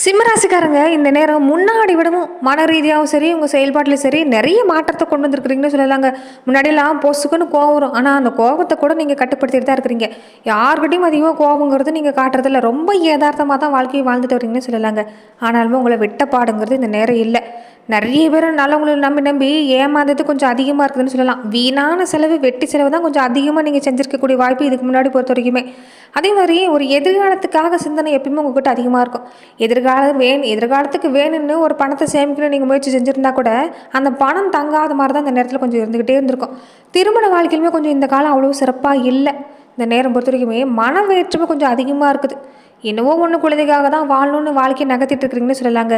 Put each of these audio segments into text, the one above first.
சிம்மராசிக்காரங்க இந்த நேரம் முன்னாடி விடவும் மன ரீதியாகவும் சரி உங்கள் செயல்பாட்டிலும் சரி நிறைய மாற்றத்தை கொண்டு வந்திருக்கிறீங்கன்னு சொல்லலாங்க. முன்னாடியெல்லாம் பொசுக்குன்னு கோவம் வரும், ஆனால் அந்த கோபத்தை கூட நீங்கள் கட்டுப்படுத்திட்டு தான் இருக்கிறீங்க. யார்கிட்டையும் அதிகமாக கோபங்கிறது நீங்கள் காட்டுறதில்ல, ரொம்ப யதார்த்தமாக தான் வாழ்க்கையை வாழ்ந்துட்டு வரீங்கன்னு சொல்லலாங்க. ஆனாலுமே உங்களை விட்ட பாடுங்கிறது இந்த நேரம் இல்லை. நிறைய பேர் நல்லவங்களை நம்பி நம்பி ஏமாந்தது கொஞ்சம் அதிகமாக இருக்குதுன்னு சொல்லலாம். வீணான செலவு வெட்டி செலவு தான் கொஞ்சம் அதிகமாக நீங்கள் செஞ்சுருக்கக்கூடிய வாய்ப்பு இதுக்கு முன்னாடி பொறுத்த வரைக்குமே. அதே மாதிரி ஒரு எதிர்காலத்துக்காக சிந்தனை எப்பயுமே உங்ககிட்ட அதிகமாக இருக்கும். எதிர்காலத்துக்கு வேணும்னு ஒரு பணத்தை சேமிக்கணும் நீங்கள் முயற்சி செஞ்சுருந்தா கூட அந்த பணம் தங்காத மாதிரி தான் இந்த நேரத்தில் கொஞ்சம் இருந்துக்கிட்டே இருந்திருக்கும். திருமண வாழ்க்கையிலுமே கொஞ்சம் இந்த காலம் அவ்வளோ சிறப்பாக இல்லை. இந்த நேரம் பொறுத்த வரைக்குமே மன வேற்றுமை கொஞ்சம் அதிகமாக இருக்குது. என்னவோ ஒன்று குழந்தைக்காக தான் வாழணும்னு வாழ்க்கையை நகர்த்திட்டு இருக்கிறீங்கன்னு சொல்லலாங்க.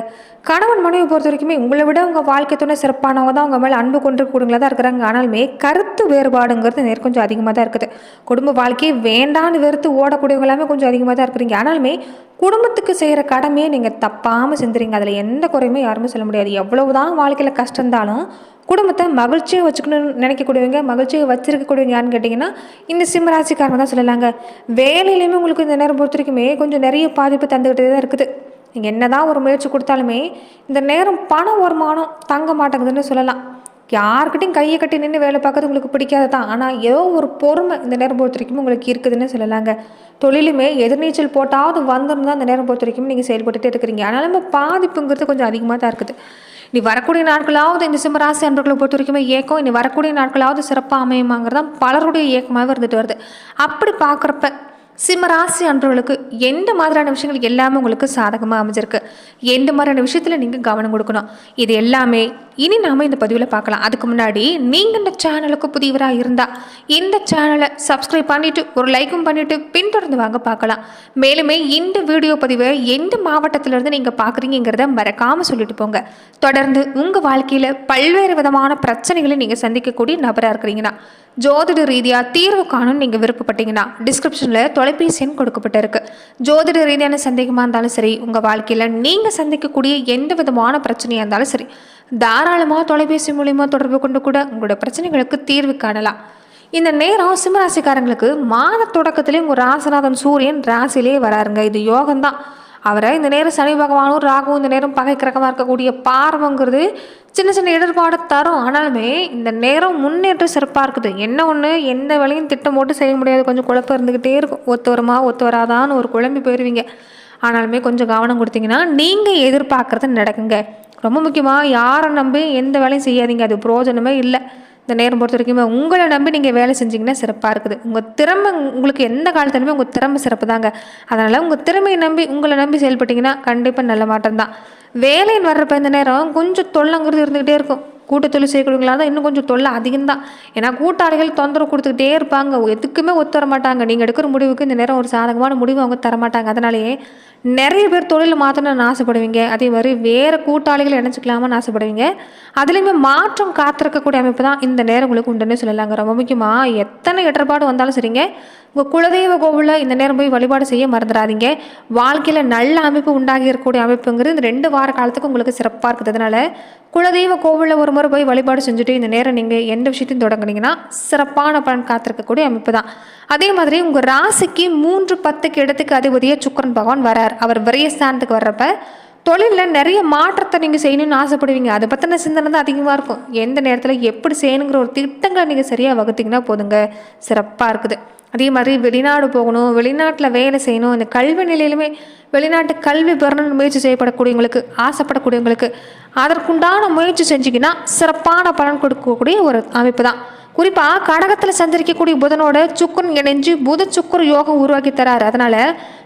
கணவன் மனைவி பொறுத்த வரைக்குமே உங்களை விட உங்கள் வாழ்க்கை துணை சிறப்பானவங்க தான் உங்கள் மேலே அன்பு கொண்டிருக்கூடியவங்களா தான் இருக்கிறாங்க. ஆனாலுமே கருத்து வேறுபாடுங்கிறது நேரம் கொஞ்சம் அதிகமாக தான் இருக்குது. குடும்ப வாழ்க்கையை வேண்டான்னு வெறுத்து ஓடக்கூடியவங்க எல்லாமே கொஞ்சம் அதிகமாக தான் இருக்கிறீங்க. ஆனாலுமே குடும்பத்துக்கு செய்கிற கடமையை நீங்கள் தப்பாமல் செஞ்சுறீங்க. அதில் எந்த குறையுமே யாருமே சொல்ல முடியாது. எவ்வளவுதான் வாழ்க்கையில் கஷ்டம் இருந்தாலும் குடும்பத்தை மகிழ்ச்சியாக வச்சுக்கணும்னு நினைக்கக்கூடியவங்க, மகிழ்ச்சியாக வச்சிருக்கக்கூடியவங்க யாருன்னு கேட்டிங்கன்னா இந்த சிம்மராசிக்காரங்க தான் சொல்லலாங்க. வேலையிலையுமே உங்களுக்கு இந்த நேரம் பொறுத்த வரைக்குமே கொஞ்சம் நிறைய பாதிப்பு தந்துக்கிட்டே தான் இருக்குது. நீங்கள் என்ன தான் ஒரு முயற்சி கொடுத்தாலுமே இந்த நேரம் பண வருமானம் தங்க மாட்டேங்குதுன்னு சொல்லலாம். யார்கிட்டையும் கையை கட்டி நின்று வேலை பார்க்கறது உங்களுக்கு பிடிக்காது தான், ஆனால் ஏதோ ஒரு பொறுமை இந்த நேரம் பொறுத்த வரைக்கும் உங்களுக்கு இருக்குதுன்னு சொல்லலாங்க. தொழிலுமே எதிர்நீச்சல் போட்டாவது வந்துடும் தான் இந்த நேரம் பொறுத்த வரைக்கும் நீங்கள் செயல்பட்டுகிட்டே இருக்கிறீங்க. ஆனாலும் பாதிப்புங்கிறது கொஞ்சம் அதிகமாக தான் இருக்குது. இனி வரக்கூடிய நாட்களாவது இந்த சிம்மராசி அன்பர்களை பொறுத்த வரைக்குமே ஏக்கம், இனி வரக்கூடிய நாட்களாவது சிறப்பாக அமையுமாங்கிறது தான் பலருடைய ஏக்கமாகவே இருந்துட்டு வருது. அப்படி பார்க்குறப்ப சிம்மராசி அன்பர்களுக்கு எந்த மாதிரியான விஷயங்கள் எல்லாமே உங்களுக்கு சாதகமாக அமைஞ்சிருக்கு, எந்த மாதிரியான விஷயத்தில் நீங்கள் கவனம் கொடுக்கணும், இது எல்லாமே இனி நாம் இந்த பதிவில் பார்க்கலாம். அதுக்கு முன்னாடி நீங்கள் இந்த சேனலுக்கு புதியவராக இருந்தால் இந்த சேனலை சப்ஸ்கிரைப் பண்ணிவிட்டு ஒரு லைக்கும் பண்ணிவிட்டு பின்தொடர்ந்து வாங்க பார்க்கலாம். மேலுமே இந்த வீடியோ பதிவை எந்த மாவட்டத்திலேருந்து நீங்கள் பார்க்குறீங்கிறத மறக்காமல் சொல்லிட்டு போங்க. தொடர்ந்து உங்கள் வாழ்க்கையில் பல்வேறு விதமான பிரச்சனைகளை நீங்கள் சந்திக்கக்கூடிய நபராக இருக்கிறீங்கன்னா, ஜோதிட ரீதியாக தீர்வு காணும்னு நீங்கள் விருப்பப்பட்டீங்கன்னா டிஸ்கிரிப்ஷனில் தொலைபேசி எண் கொடுக்கப்பட்டிருக்கு. ஜோதிட ரீதியான சந்தேகமாக இருந்தாலும் சரி, உங்கள் வாழ்க்கையில் நீங்கள் சந்திக்கக்கூடிய எந்த விதமான பிரச்சனையாக இருந்தாலும் சரி, தாராளமாக தொலைபேசி மூலிமா தொடர்பு கொண்டு கூட உங்களோட பிரச்சனைகளுக்கு தீர்வு காணலாம். இந்த நேரம் சிம்மராசிக்காரங்களுக்கு மாத தொடக்கத்திலே உங்கள் ராசிநாதன் சூரியன் ராசிலே வராருங்க. இது யோகம்தான். அவரை இந்த நேரம் சனி பகவானும் ராகுவும் இந்த நேரம் பகை கிரகமாக இருக்கக்கூடிய பார்வங்கிறது சின்ன சின்ன இடர்பாடு தரும். ஆனாலுமே இந்த நேரம் முன்னேற்றம் சிறப்பாக இருக்குது. என்ன ஒன்று, எந்த வேலையும் திட்டம் போட்டு செய்ய முடியாது, கொஞ்சம் குழப்பம் இருந்துக்கிட்டே இருக்கும். ஒத்து வருமா ஒத்து வராதான்னு ஒரு குழம்பி போயிடுவீங்க. ஆனாலுமே கொஞ்சம் கவனம் கொடுத்தீங்கன்னா நீங்கள் எதிர்பார்க்குறது நடக்குங்க. ரொம்ப முக்கியமாக யாரை நம்பி எந்த வேலையும் செய்யாதீங்க, அது பிரயோஜனமே இல்லை. இந்த நேரம் பொறுத்த வரைக்குமே உங்களை நம்பி நீங்கள் வேலை செஞ்சிங்கன்னா சிறப்பாக இருக்குது. உங்கள் திறமை உங்களுக்கு எந்த காலத்துலையுமே உங்கள் திறமை சிறப்பு தாங்க. அதனால் உங்கள் திறமையை நம்பி உங்களை நம்பி செயல்பட்டிங்கன்னா கண்டிப்பாக நல்ல மாற்றம் தான். வேலைன்னு வர்றப்ப இந்த நேரம் கொஞ்சம் தொல்லைங்கிறது இருந்துக்கிட்டே இருக்கும். கூட்டத்தொழில் செய்யக்கூடியவங்களா தான் இன்னும் கொஞ்சம் தொல்லை அதிகம்தான். ஏன்னா கூட்டாளிகள் தொந்தரவு கொடுத்துக்கிட்டே இருப்பாங்க, எதுக்குமே ஒத்து வர மாட்டாங்க. நீங்கள் எடுக்கிற முடிவுக்கு இந்த நேரம் ஒரு சாதகமான முடிவு அவங்க தரமாட்டாங்க. அதனாலேயே நிறைய பேர் தொழில் மாற்றணும்னு ஆசைப்படுவீங்க. அதே மாதிரி வேறு கூட்டாளிகள் இணைச்சிக்கலாமான்னு ஆசைப்படுவீங்க. அதுலேயுமே மாற்றம் காத்திருக்கக்கூடிய அமைப்பு தான் இந்த நேரம் உங்களுக்கு உண்டுன்னு சொல்லலாங்க. ரொம்ப முக்கியமாக எத்தனை இடர்பாடு வந்தாலும் சரிங்க, உங்கள் குலதெய்வ கோவிலில் இந்த நேரம் போய் வழிபாடு செய்ய மறந்துடாதீங்க. வாழ்க்கையில் நல்ல அமைப்பு உண்டாகி இருக்கக்கூடிய அமைப்புங்கிறது இந்த 2 வார காலத்துக்கு உங்களுக்கு சிறப்பாக இருக்குது. அதனால் குலதெய்வ கோவிலில் ஒரு முறை போய் வழிபாடு செஞ்சுட்டு இந்த நேரம் நீங்கள் எந்த விஷயத்தையும் தொடங்குனீங்கன்னா சிறப்பான பலன் காத்திருக்கக்கூடிய அமைப்பு தான். அதே மாதிரி உங்கள் ராசிக்கு 3-10 இடத்துக்கு அதிபதியாக சுக்கிரன் பகவான் வரார். அவர் விரயஸ்தானத்துக்கு வர்றப்ப தொழிலில் நிறைய மாற்றத்தை நீங்கள் செய்யணும்னு ஆசைப்படுவீங்க. அதை பற்றின சிந்தனை தான் அதிகமாக இருக்கும். எந்த நேரத்தில் எப்படி செய்யணுங்கிற ஒரு திட்டங்களை நீங்கள் சரியாக வகுத்தீங்கன்னா போதுங்க, சிறப்பாக இருக்குது. அதே மாதிரி வெளிநாடு போகணும், வெளிநாட்டில் வேலை செய்யணும், இந்த கல்வி நிலையிலுமே வெளிநாட்டு கல்வி பெறணும்னு முயற்சி செய்யப்படக்கூடியவங்களுக்கு, ஆசைப்படக்கூடியவங்களுக்கு அதற்குண்டான முயற்சி செஞ்சிங்கன்னா சிறப்பான பலன் கொடுக்கக்கூடிய ஒரு அமைப்பு தான். குறிப்பாக கடகத்தில் சஞ்சரிக்கக்கூடிய புதனோட சுக்கரன் இணைஞ்சு புத சுக்கர யோகம் உருவாக்கி தராரு. அதனால்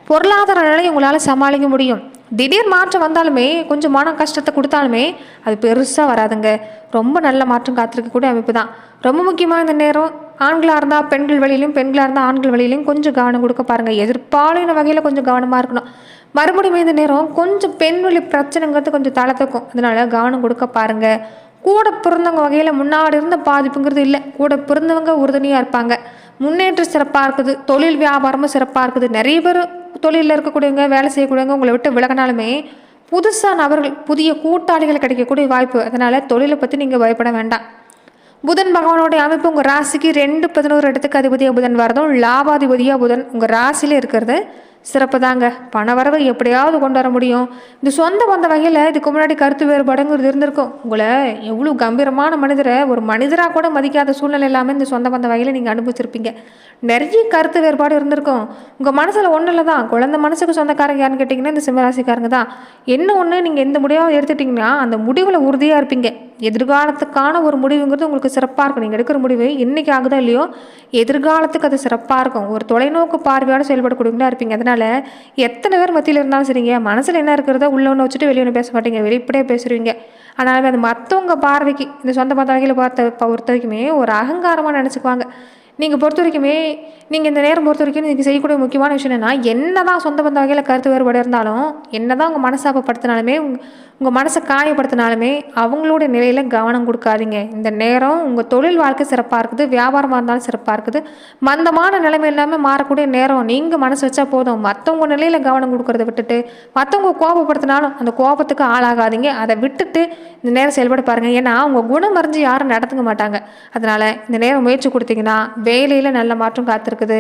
பொருளாதார நிலையை உங்களால் சமாளிக்க முடியும். திடீர் மாற்றம் வந்தாலுமே கொஞ்சம் மன கஷ்டத்தை கொடுத்தாலுமே அது பெருசாக வராதுங்க. ரொம்ப நல்ல மாற்றம் காத்திருக்கக்கூடிய அமைப்பு தான். ரொம்ப முக்கியமாக இந்த நேரம் ஆண்களாக இருந்தால் பெண்கள் வழியிலையும், பெண்களாக இருந்தால் ஆண்கள் வழியிலையும் கொஞ்சம் கவனம் கொடுக்க பாருங்கள். எதிர்பாலின வகையில் கொஞ்சம் கவனமாக இருக்கணும். மறுபடியும் இந்த நேரம் கொஞ்சம் பெண் வழி பிரச்சனைங்கிறது கொஞ்சம் தளர்த்துக்கும். அதனால் கவனம் கொடுக்க பாருங்கள். கூட பிறந்தவங்க வகையில் முன்னாடி இருந்த பாதிப்புங்கிறது இல்லை. கூட பிறந்தவங்க உறுதுணையாக இருப்பாங்க. முன்னேற்றம் சிறப்பாக இருக்குது. தொழில் வியாபாரமும் சிறப்பாக இருக்குது. நிறைய பேர் தொழிலில் இருக்கக்கூடியவங்க, வேலை செய்யக்கூடியவங்க உங்களை விட்டு விலகினாலுமே புதுசாக நபர்கள், புதிய கூட்டாளிகள் கிடைக்கக்கூடிய வாய்ப்பு. அதனால் தொழிலை பற்றி நீங்கள் பயப்பட வேண்டாம். புதன் பகவானுடைய அமைப்பு உங்கள் ராசிக்கு 2-11 இடத்துக்கு அதிபதியாக புதன் வரதும் லாபாதிபதியாக புதன் உங்கள் ராசியிலே இருக்கிறது சிறப்பு தாங்க. பண வரவு எப்படியாவது கொண்டு வர முடியும். இந்த சொந்த பந்த வகையில் இதுக்கு முன்னாடி கருத்து வேறுபாடுங்கிறது இருந்திருக்கும். உங்களை எவ்வளோ கம்பீரமான மனிதரை ஒரு மனிதராக கூட மதிக்காத சூழ்நிலை எல்லாமே இந்த சொந்த பந்த வகையில் நீங்கள் அனுபவிச்சிருப்பீங்க. நிறைய கருத்து வேறுபாடு இருந்திருக்கும். உங்கள் மனசில் ஒன்றும் இல்லை தான். குழந்தை மனசுக்கு சொந்தக்காரங்க யாருன்னு கேட்டிங்கன்னா இந்த சிம்மராசிக்காரங்க தான். என்ன ஒன்று, நீங்கள் எந்த முடிவாக எடுத்துட்டிங்கன்னா அந்த முடிவில் உறுதியாக இருப்பீங்க. எதிர்காலத்துக்கான ஒரு முடிவுங்கிறது உங்களுக்கு சிறப்பாக இருக்கும். நீங்கள் எடுக்கிற முடிவு இன்றைக்கி ஆகுதோ இல்லையோ, எதிர்காலத்துக்கு அது சிறப்பாக இருக்கும். ஒரு தொலைநோக்கு பார்வையோடு செயல்படக்கூடியவங்களா இருப்பீங்க. அதனால் எத்தனை பேர் மத்தியில் இருந்தாலும் சரிங்க, மனசில் என்ன இருக்கிறதோ உள்ள ஒன்று வச்சுட்டு வெளியே ஒன்று பேச மாட்டீங்க, வெளிப்படையே பேசுவீங்க. ஆனாலுமே அது மற்றவங்க பார்வைக்கு இந்த சொந்த பந்த வகையில் பொறுத்த வரைக்குமே ஒரு அகங்காரமாக நினச்சிக்குவாங்க. நீங்கள் பொறுத்த வரைக்குமே நீங்கள் இந்த நேரம் பொறுத்த வரைக்கும் நீங்கள் செய்யக்கூடிய முக்கியமான விஷயம் என்னென்னா, என்ன தான் சொந்த பந்த வகையில் கருத்து வேறுபாடு இருந்தாலும், என்ன தான் உங்கள் மனசாபப்படுத்தினாலுமே உங்கள் மனசை காயப்படுத்தினாலுமே அவங்களோட நிலையில் கவனம் கொடுக்காதீங்க. இந்த நேரம் உங்கள் தொழில் வாழ்க்கை சிறப்பாக இருக்குது, வியாபாரமாக இருந்தாலும் சிறப்பாக இருக்குது. மந்தமான நிலைமை இல்லாமல் மாறக்கூடிய நேரம். நீங்கள் மனசு வச்சா போதும். மற்றவங்க நிலையில் கவனம் கொடுக்கறத விட்டுட்டு மற்றவங்க கோபப்படுத்தினாலும் அந்த கோபத்துக்கு ஆளாகாதீங்க. அதை விட்டுட்டு இந்த நேரம் செயல்பட பாருங்கள். ஏன்னா உங்கள் குணம் அறிஞ்சு யாரும் நடத்துக்க மாட்டாங்க. அதனால் இந்த நேரம் முயற்சி கொடுத்தீங்கன்னா வேலையில் நல்ல மாற்றம் காத்திருக்குது.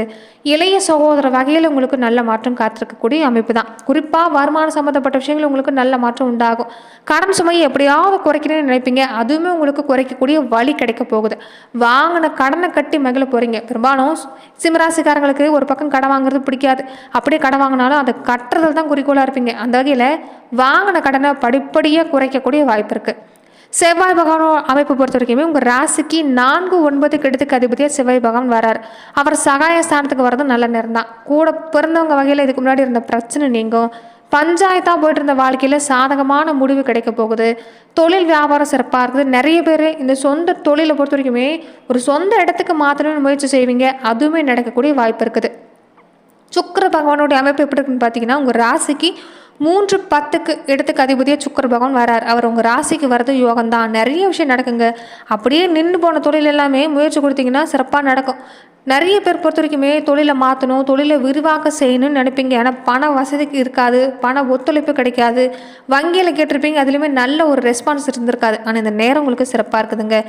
இளைய சகோதர வகையில் உங்களுக்கு நல்ல மாற்றம் காத்திருக்கக்கூடிய அமைப்பு தான். குறிப்பாக வருமானம் சம்மந்தப்பட்ட விஷயங்கள் உங்களுக்கு நல்ல மாற்றம் உண்டாகும். கடன் சுமையை எப்படியாவது குறைக்கணும்னு நினைப்பீங்க. அதுவுமே உங்களுக்கு குறைக்கக்கூடிய வழி கிடைக்க போகுது. வாங்கின கடனை கட்டி மகிழ போகிறீங்க. பெரும்பாலும் சிம்மராசிக்காரங்களுக்கு ஒரு பக்கம் கடன் வாங்குறது பிடிக்காது. அப்படியே கடன் வாங்கினாலும் அதை கட்டுறதுல தான் குறிக்கோளாக இருப்பீங்க. அந்த வகையில் வாங்கின கடனை படிப்படியாக குறைக்கக்கூடிய வாய்ப்பு இருக்குது. செவ்வாய் பகவான் அமைப்பு பொறுத்த வரைக்குமே உங்கள் ராசிக்கு 4, 9 கெடுத்துக்கு அதிபதியாக செவ்வாய் பகவான் வரார். அவர் சகாய ஸ்தானத்துக்கு வர்றது நல்ல நேரம் தான். கூட பிறந்தவங்க வகையில் இதுக்கு முன்னாடி இருந்த பிரச்சனை நீங்கும். பஞ்சாயத்தாக போயிட்டு இருந்த வாழ்க்கையில் சாதகமான முடிவு கிடைக்க போகுது. தொழில் வியாபாரம் சிறப்பாக இருக்குது. நிறைய பேர் இந்த சொந்த தொழிலை பொறுத்த வரைக்குமே ஒரு சொந்த இடத்துக்கு மாற்றணும்னு முயற்சி செய்வீங்க. அதுவுமே நடக்கக்கூடிய வாய்ப்பு இருக்குது. சுக்கிர பகவானுடைய அமைப்பு எப்படி இருக்குன்னு பார்த்தீங்கன்னா, உங்கள் ராசிக்கு 3, 10க்கு இடத்துக்கு அதிபதியாக சுக்கிர பகவான் வரார். அவர் உங்கள் ராசிக்கு வர்றது யோகம்தான். நிறைய விஷயம் நடக்குங்க. அப்படியே நின்று போன தொழில் எல்லாமே முயற்சி கொடுத்தீங்கன்னா சிறப்பாக நடக்கும். நிறைய பேர் பொறுத்த வரைக்குமே தொழிலை மாற்றணும், தொழிலை விரிவாக்க செய்யணும்னு நினைப்பீங்க. ஆனால் பண வசதிக்கு இருக்காது, பண ஒத்துழைப்பு கிடைக்காது. வங்கியில் கேட்டிருப்பீங்க, அதுலேயுமே நல்ல ஒரு ரெஸ்பான்ஸ் இருந்திருக்காது. ஆனால் இந்த நேரம் உங்களுக்கு சிறப்பாக இருக்குதுங்க.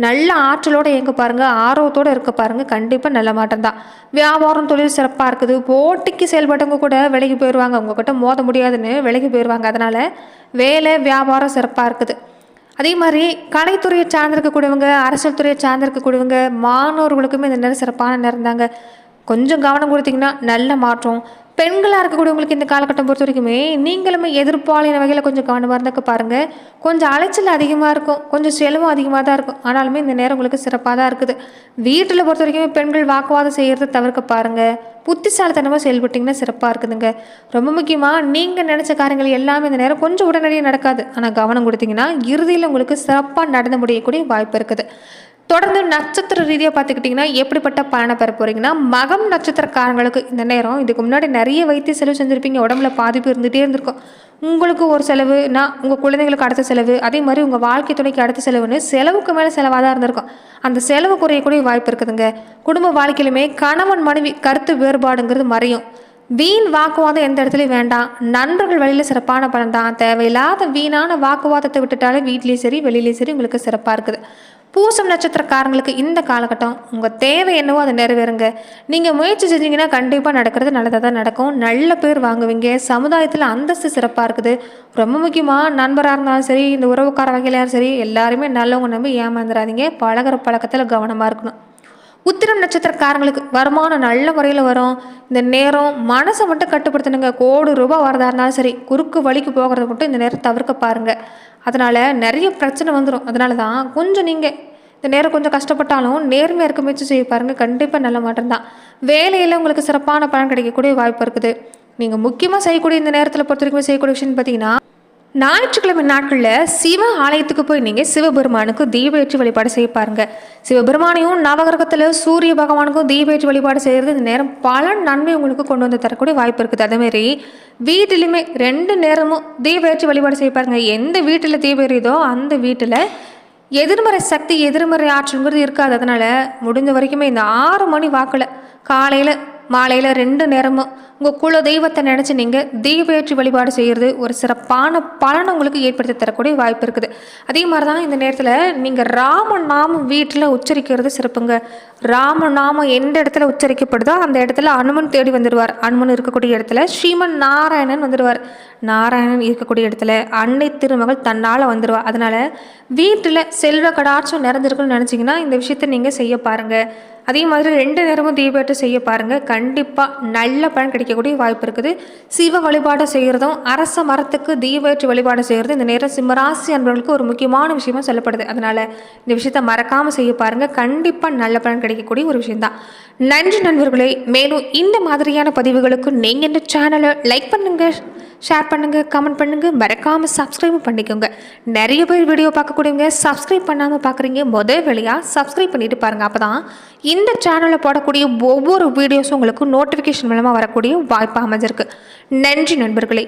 நல்ல ஆற்றலோடு இயங்க பாருங்கள், ஆர்வத்தோடு இருக்க பாருங்கள். கண்டிப்பாக நல்ல மாற்றம் தான். வியாபாரம் தொழில் சிறப்பாக இருக்குது. போட்டிக்கு செயல்பட்டவங்க கூட விலைக்கு போயிடுவாங்க. உங்கள்கிட்ட மோத முடியாதுன்னு விலைக்கு போயிடுவாங்க. அதனால் வேலை வியாபாரம் சிறப்பாக இருக்குது. அதே மாதிரி கலைத்துறையை சார்ந்திருக்கக்கூடியவங்க, அரசியல் துறையை சார்ந்திருக்கக்கூடியவங்க, மாணவர்களுக்குமே இந்த நேரம் சிறப்பான நேரம் தாங்க. கொஞ்சம் கவனம் கொடுத்தீங்கன்னா நல்ல மாற்றம். பெண்களாக இருக்கக்கூடியவங்களுக்கு இந்த காலகட்டம் பொறுத்த வரைக்குமே நீங்களுமே எதிர்ப்பாளின வகையில் கொஞ்சம் கவனமாக இருந்துக்க பாருங்கள். கொஞ்சம் அலைச்சல் அதிகமாக இருக்கும், கொஞ்சம் செலவும் அதிகமாக தான் இருக்கும். ஆனாலுமே இந்த நேரம் உங்களுக்கு சிறப்பாக தான் இருக்குது. வீட்டில் பொறுத்த வரைக்குமே பெண்கள் வாக்குவாதம் செய்கிறத தவிர்க்க பாருங்கள். புத்திசாலித்தனமாக செயல்பட்டிங்கன்னா சிறப்பாக இருக்குதுங்க. ரொம்ப முக்கியமாக நீங்கள் நினச்ச காரியங்கள் எல்லாமே இந்த நேரம் கொஞ்சம் உடனடியாக நடக்காது. ஆனால் கவனம் கொடுத்தீங்கன்னா இறுதியில் உங்களுக்கு சிறப்பாக நடந்து முடியக்கூடிய வாய்ப்பு இருக்குது. தொடர்ந்து நட்சத்திர ரீதியாக பார்த்துக்கிட்டிங்கன்னா எப்படிப்பட்ட பலனை பெற போகிறீங்கன்னா, மகம் நட்சத்திரக்காரங்களுக்கு இந்த நேரம் இதுக்கு முன்னாடி நிறைய வைத்திய செலவு செஞ்சுருப்பீங்க. உடம்புல பாதிப்பு இருந்துகிட்டே இருந்திருக்கும். உங்களுக்கு ஒரு செலவுனா உங்கள் குழந்தைங்களுக்கு அடுத்த செலவு, அதே மாதிரி உங்கள் வாழ்க்கை துணைக்கு அடுத்த செலவுன்னு செலவுக்கு மேலே செலவாக தான் இருந்திருக்கும். அந்த செலவு குறையக்கூடிய வாய்ப்பு இருக்குதுங்க. குடும்ப வாழ்க்கையிலுமே கணவன் மனைவி கருத்து வேறுபாடுங்கிறது மறையும். வீண் வாக்குவாதம் எந்த இடத்துலையும் வேண்டாம். நண்பர்கள் வழியில் சிறப்பான பலன் தான். தேவையில்லாத வீணான வாக்குவாதத்தை விட்டுட்டாலே வீட்லேயும் சரி வெளியிலேயும் சரி உங்களுக்கு சிறப்பாக இருக்குது. பூசம் நட்சத்திரக்காரங்களுக்கு இந்த காலகட்டம் உங்கள் தேவை என்னவோ அதை நிறைவேறுங்க. நீங்கள் முயற்சி செஞ்சீங்கன்னா கண்டிப்பாக நடக்கிறது நல்லதாக தான் நடக்கும். நல்ல பேர் வாங்குவீங்க. சமுதாயத்தில் அந்தஸ்து சிறப்பாக இருக்குது. ரொம்ப முக்கியமாக நண்பராக இருந்தாலும் சரி, இந்த உறவுக்கார வகையிலாரும் சரி, எல்லாருமே நல்லவங்க நம்பி ஏமாந்துடாதீங்க. பழகிற பழக்கத்தில் கவனமாக இருக்கணும். உத்திரம் நட்சத்திரக்காரங்களுக்கு வருமானம் நல்ல முறையில் வரும். இந்த நேரம் மனசை மட்டும் கட்டுப்படுத்தணுங்க. ₹1,00,00,000 வரதா இருந்தாலும் சரி, குறுக்கு வழிக்கு போகிறத மட்டும் இந்த நேரம் தவிர்க்க பாருங்கள். அதனால் நிறைய பிரச்சனை வந்துடும். அதனால தான் கொஞ்சம் நீங்கள் இந்த நேரம் கொஞ்சம் கஷ்டப்பட்டாலும் நேர்மையாக இருக்க முயற்சி செய்ய பாருங்கள். கண்டிப்பாக நல்ல மாற்றம் தான். வேலையில் உங்களுக்கு சிறப்பான பலன் கிடைக்கக்கூடிய வாய்ப்பு இருக்குது. நீங்கள் முக்கியமாக செய்யக்கூடிய இந்த நேரத்தில் பொறுத்த வரைக்கும் செய்யக்கூடிய விஷயம்னு பார்த்தீங்கன்னா, ஞாயிற்றுக்கிழமை நாட்களில் சிவ ஆலயத்துக்கு போய் நீங்கள் சிவபெருமானுக்கு தீபேற்றி வழிபாடு செய்ய பாருங்க. சிவபெருமானையும் நவகிரகத்தில் சூரிய பகவானுக்கும் தீபேற்றி வழிபாடு செய்கிறது இந்த நேரம் பல நன்மை உங்களுக்கு கொண்டு வந்து தரக்கூடிய வாய்ப்பு இருக்குது. அதேமாரி வீட்டிலுமே 2 நேரமும் தீபேற்றி வழிபாடு செய்ய பாருங்க. எந்த வீட்டில் தீபம் எரியுதோ அந்த வீட்டில் எதிர்மறை சக்தி எதிர்மறை ஆற்றல்ங்கிறது இருக்காது. அதனால் முடிஞ்ச வரைக்குமே இந்த 6 மணி வாக்கில் காலையில் மாலையில் 2 நேரமும் உங்கள் குல தெய்வத்தை நினச்சி நீங்கள் தெய்வேற்றி வழிபாடு செய்கிறது ஒரு சிறப்பான பலனை உங்களுக்கு ஏற்படுத்தி தரக்கூடிய வாய்ப்பு இருக்குது. அதே மாதிரி தான் இந்த நேரத்தில் நீங்கள் ராமநாமம் வீட்டில் உச்சரிக்கிறது சிறப்புங்க. ராமநாமம் எந்த இடத்துல உச்சரிக்கப்படுதோ அந்த இடத்துல அனுமன் தேடி வந்துடுவார். அனுமன் இருக்கக்கூடிய இடத்துல ஸ்ரீமன் நாராயணன் வந்துடுவார். நாராயணன் இருக்கக்கூடிய இடத்துல அன்னை திருமகள் தன்னால் வந்துடுவார். அதனால் வீட்டில் செல்வ கடாட்சம் நிறைஞ்சிருக்குன்னு நினச்சிங்கன்னா இந்த விஷயத்தை நீங்கள் செய்ய பாருங்கள். அதே மாதிரி 2 நேரமும் தீபேற்றம் செய்ய பாருங்கள். கண்டிப்பாக நல்ல பலன் கிடைக்கக்கூடிய வாய்ப்பு இருக்குது. சிவ வழிபாடு செய்கிறதும் அரச மரத்துக்கு தீபேற்றி வழிபாடு செய்கிறது இந்த நேரம் சிம்மராசி அன்பர்களுக்கு ஒரு முக்கியமான விஷயமா சொல்லப்படுது. அதனால் இந்த விஷயத்தை மறக்காமல் செய்ய பாருங்கள். கண்டிப்பாக நல்ல பலன் கிடைக்கக்கூடிய ஒரு விஷயம்தான். நன்றி நண்பர்களே. மேலும் இந்த மாதிரியான பதிவுகளுக்கு நீங்கள் இந்த சேனலை லைக் பண்ணுங்கள், ஷேர் பண்ணுங்கள், கமெண்ட் பண்ணுங்கள், மறக்காமல் சப்ஸ்கிரைப் பண்ணிக்கோங்க. நிறைய பேர் வீடியோ பார்க்கக்கூடியவங்க சப்ஸ்கிரைப் பண்ணாமல் பார்க்குறீங்க. முதல் வேலையாக சப்ஸ்கிரைப் பண்ணிட்டு பாருங்கள். அப்போ தான் இந்த சேனலில் போடக்கூடிய ஒவ்வொரு வீடியோஸும் உங்களுக்கு நோட்டிஃபிகேஷன் மூலமாக வரக்கூடிய வாய்ப்பு அமைஞ்சிருக்கு. நன்றி நண்பர்களே.